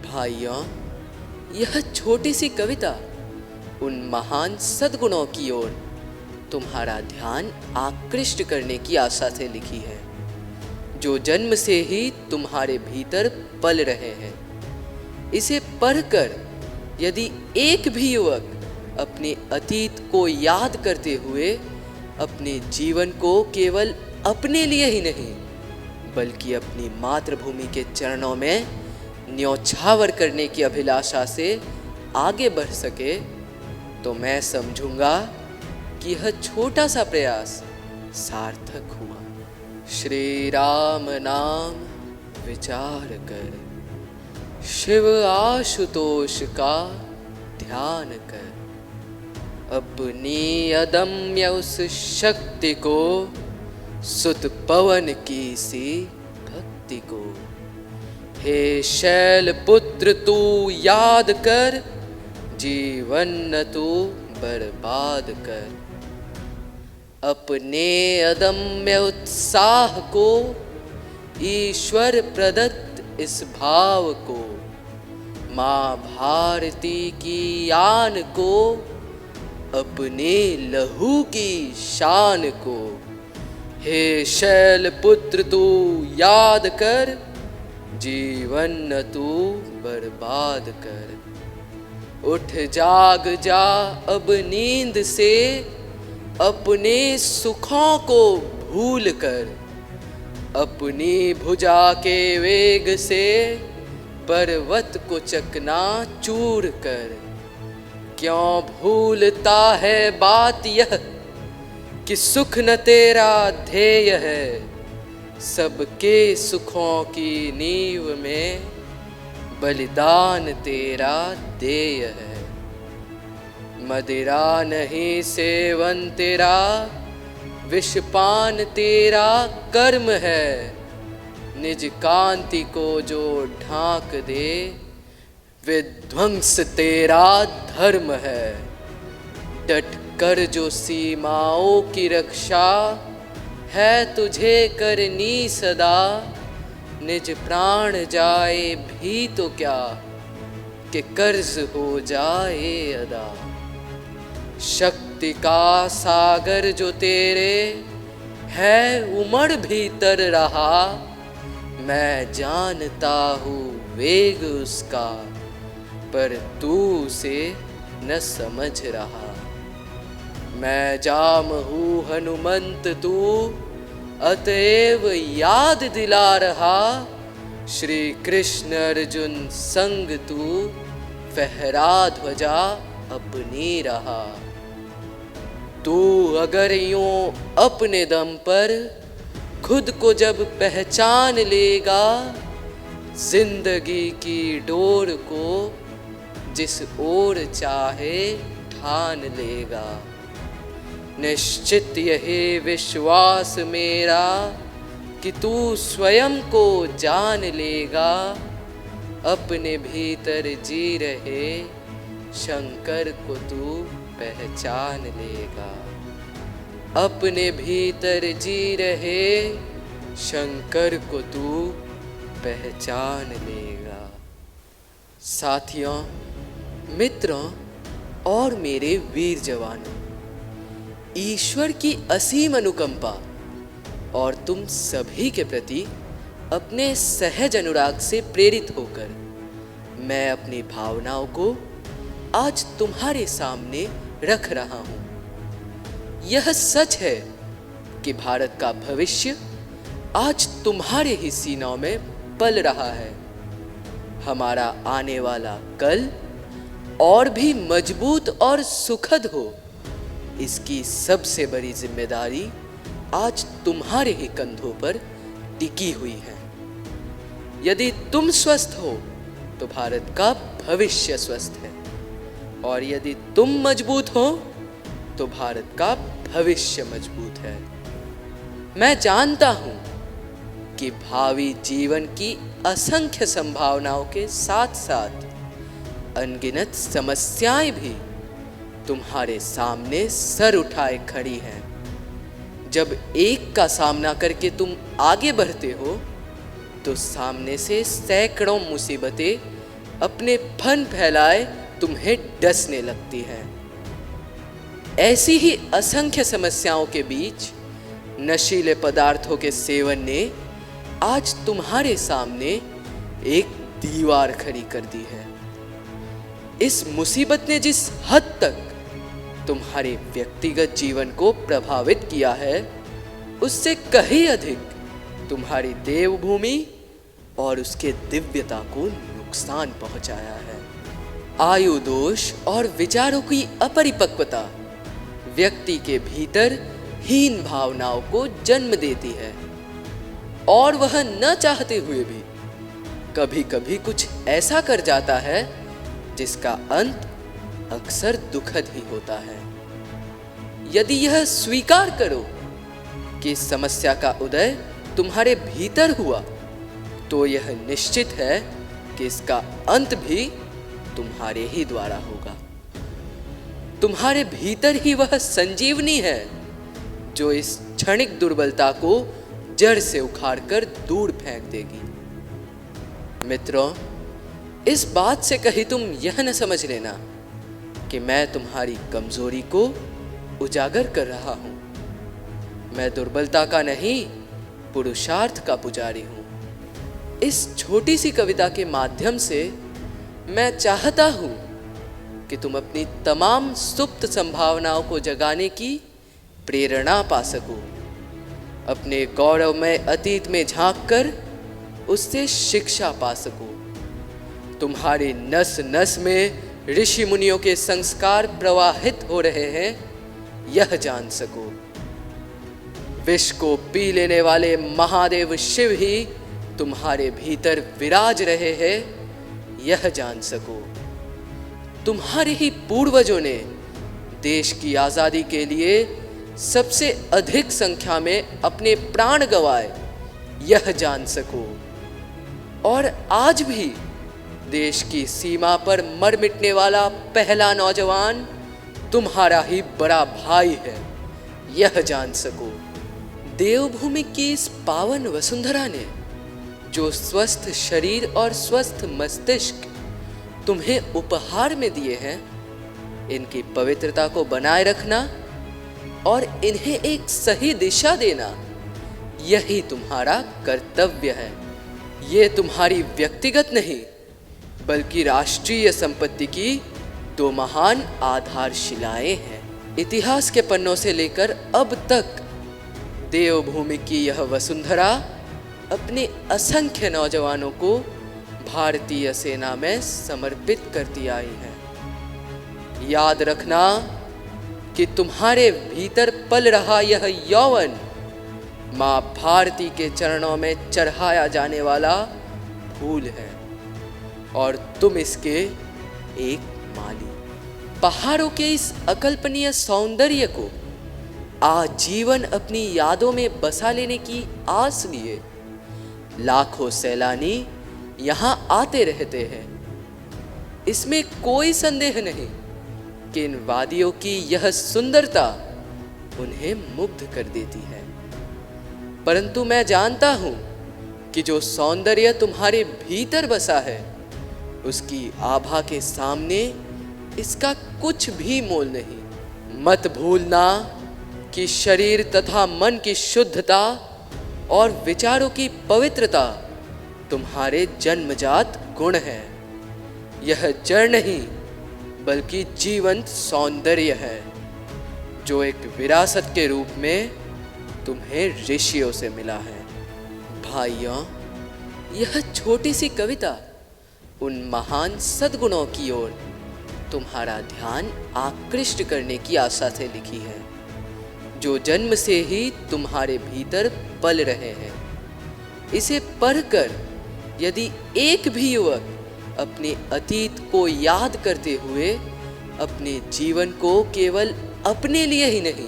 भाइयों, यह छोटी सी कविता उन महान सद्गुणों की ओर तुम्हारा ध्यान आकृष्ट करने की आशा से लिखी है, जो जन्म से ही तुम्हारे भीतर पल रहे हैं। इसे पढ़कर यदि एक भी युवक अपने अतीत को याद करते हुए अपने जीवन को केवल अपने लिए ही नहीं बल्कि अपनी मातृभूमि के चरणों में न्योछावर करने की अभिलाषा से आगे बढ़ सके, तो मैं समझूंगा कि यह छोटा सा प्रयास सार्थक हुआ। श्री राम नाम विचार कर, शिव आशुतोष का ध्यान कर, अपनी अदम्य उस शक्ति को, सुत पवन की सी भक्ति को। हे शैल पुत्र तू याद कर, जीवन न तू बर्बाद कर। अपने अदम्य उत्साह को, ईश्वर प्रदत्त इस भाव को, माँ भारती की आन को, अपने लहू की शान को। हे शैल पुत्र तू याद कर, जीवन न तू बर्बाद कर। उठ जाग जा अब नींद से, अपने सुखों को भूल कर। अपनी भुजा के वेग से पर्वत को चकना चूर कर। क्यों भूलता है बात यह कि सुख न तेरा ध्येय है, सबके सुखों की नींव में बलिदान तेरा देय है। मदिरा नहीं सेवन तेरा, विषपान तेरा कर्म है। निज कांति को जो ढांक दे, विध्वंस तेरा धर्म है। डट कर जो सीमाओं की रक्षा है तुझे करनी सदा, निज प्राण जाए भी तो क्या कि कर्ज हो जाए अदा। शक्ति का सागर जो तेरे है उमड़ भीतर रहा, मैं जानता हूँ वेग उसका, पर तू उसे न समझ रहा। मैं जाम हूँ हनुमंत तू, अतएव याद दिला रहा। श्री कृष्ण अर्जुन संग तू, फहरा ध्वजा अपनी रहा। तू अगर यूं अपने दम पर खुद को जब पहचान लेगा, जिंदगी की डोर को जिस ओर चाहे ठान लेगा। निश्चित यही विश्वास मेरा कि तू स्वयं को जान लेगा, अपने भीतर जी रहे शंकर को तू पहचान लेगा। अपने भीतर जी रहे शंकर को तू पहचान लेगा। साथियों, मित्रों और मेरे वीर जवानों, ईश्वर की असीम अनुकंपा और तुम सभी के प्रति अपने सहज अनुराग से प्रेरित होकर मैं अपनी भावनाओं को आज तुम्हारे सामने रख रहा हूं। यह सच है कि भारत का भविष्य आज तुम्हारे ही सीनों में पल रहा है। हमारा आने वाला कल और भी मजबूत और सुखद हो, इसकी सबसे बड़ी जिम्मेदारी आज तुम्हारे ही कंधों पर टिकी हुई है। यदि तुम स्वस्थ हो तो भारत का भविष्य स्वस्थ है, और यदि तुम मजबूत हो तो भारत का भविष्य मजबूत है। मैं जानता हूं कि भावी जीवन की असंख्य संभावनाओं के साथ साथ अनगिनत समस्याएं भी तुम्हारे सामने सर उठाए खड़ी हैं। जब एक का सामना करके तुम आगे बढ़ते हो तो सामने से सैकड़ों मुसीबतें अपने फन फैलाए तुम्हें डसने लगती है। ऐसी ही असंख्य समस्याओं के बीच नशीले पदार्थों के सेवन ने आज तुम्हारे सामने एक दीवार खड़ी कर दी है। इस मुसीबत ने जिस हद तक तुम्हारे व्यक्तिगत जीवन को प्रभावित किया है, उससे कहीं अधिक तुम्हारी देवभूमि और उसके दिव्यता को नुकसान पहुंचाया है। आयु दोष और विचारों की अपरिपक्वता व्यक्ति के भीतर हीन भावनाओं को जन्म देती है और वह न चाहते हुए भी कभी कभी कुछ ऐसा कर जाता है जिसका अंत अक्सर दुखद ही होता है। यदि यह स्वीकार करो कि समस्या का उदय तुम्हारे भीतर हुआ, तो यह निश्चित है कि इसका अंत भी तुम्हारे ही द्वारा होगा। तुम्हारे भीतर ही वह संजीवनी है जो इस क्षणिक दुर्बलता को जड़ से उखाड़कर दूर फेंक देगी। मित्रों, इस बात से कहीं तुम यह न समझ लेना कि मैं तुम्हारी कमजोरी को उजागर कर रहा हूं। मैं दुर्बलता का नहीं, पुरुषार्थ का पुजारी हूं। इस छोटी सी कविता के माध्यम से मैं चाहता हूं कि तुम अपनी तमाम सुप्त संभावनाओं को जगाने की प्रेरणा पा सको। अपने गौरवमय अतीत में झांककर उससे शिक्षा पा सको। तुम्हारी नस नस में ऋषि मुनियों के संस्कार प्रवाहित हो रहे हैं, यह जान सको। विष को पी लेने वाले महादेव शिव ही तुम्हारे भीतर विराज रहे हैं, यह जान सको। तुम्हारे ही पूर्वजों ने देश की आजादी के लिए सबसे अधिक संख्या में अपने प्राण गंवाए, यह जान सको। और आज भी देश की सीमा पर मर मिटने वाला पहला नौजवान तुम्हारा ही बड़ा भाई है, यह जान सको। देवभूमि की इस पावन वसुंधरा ने जो स्वस्थ शरीर और स्वस्थ मस्तिष्क तुम्हें उपहार में दिए हैं, इनकी पवित्रता को बनाए रखना और इन्हें एक सही दिशा देना, यही तुम्हारा कर्तव्य है। ये तुम्हारी व्यक्तिगत नहीं बल्कि राष्ट्रीय संपत्ति की दो महान आधारशिलाएं हैं। इतिहास के पन्नों से लेकर अब तक देवभूमि की यह वसुंधरा अपने असंख्य नौजवानों को भारतीय सेना में समर्पित करती आई है। याद रखना कि तुम्हारे भीतर पल रहा यह यौवन मां भारती के चरणों में चढ़ाया जाने वाला फूल है और तुम इसके एक माली। पहाड़ों के इस अकल्पनीय सौंदर्य को आजीवन अपनी यादों में बसा लेने की आस लिए लाखों सैलानी यहाँ आते रहते हैं। इसमें कोई संदेह नहीं कि इन वादियों की यह सुंदरता उन्हें मुग्ध कर देती है, परंतु मैं जानता हूं कि जो सौंदर्य तुम्हारे भीतर बसा है, उसकी आभा के सामने इसका कुछ भी मोल नहीं। मत भूलना कि शरीर तथा मन की शुद्धता और विचारों की पवित्रता तुम्हारे जन्मजात गुण है। यह जड़ नहीं बल्कि जीवंत सौंदर्य है जो एक विरासत के रूप में तुम्हें ऋषियों से मिला है। भाइयों, यह छोटी सी कविता उन महान सद्गुणों की ओर तुम्हारा ध्यान आकृष्ट करने की आशा से लिखी है, जो जन्म से ही तुम्हारे भीतर पल रहे हैं। इसे पढ़कर यदि एक भी युवक अपने अतीत को याद करते हुए अपने जीवन को केवल अपने लिए ही नहीं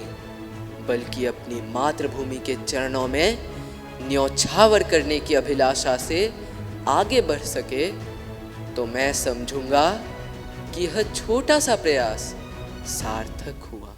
बल्कि अपनी मातृभूमि के चरणों में न्योछावर करने की अभिलाषा से आगे बढ़ सके, तो मैं समझूंगा कि यह छोटा सा प्रयास सार्थक हुआ।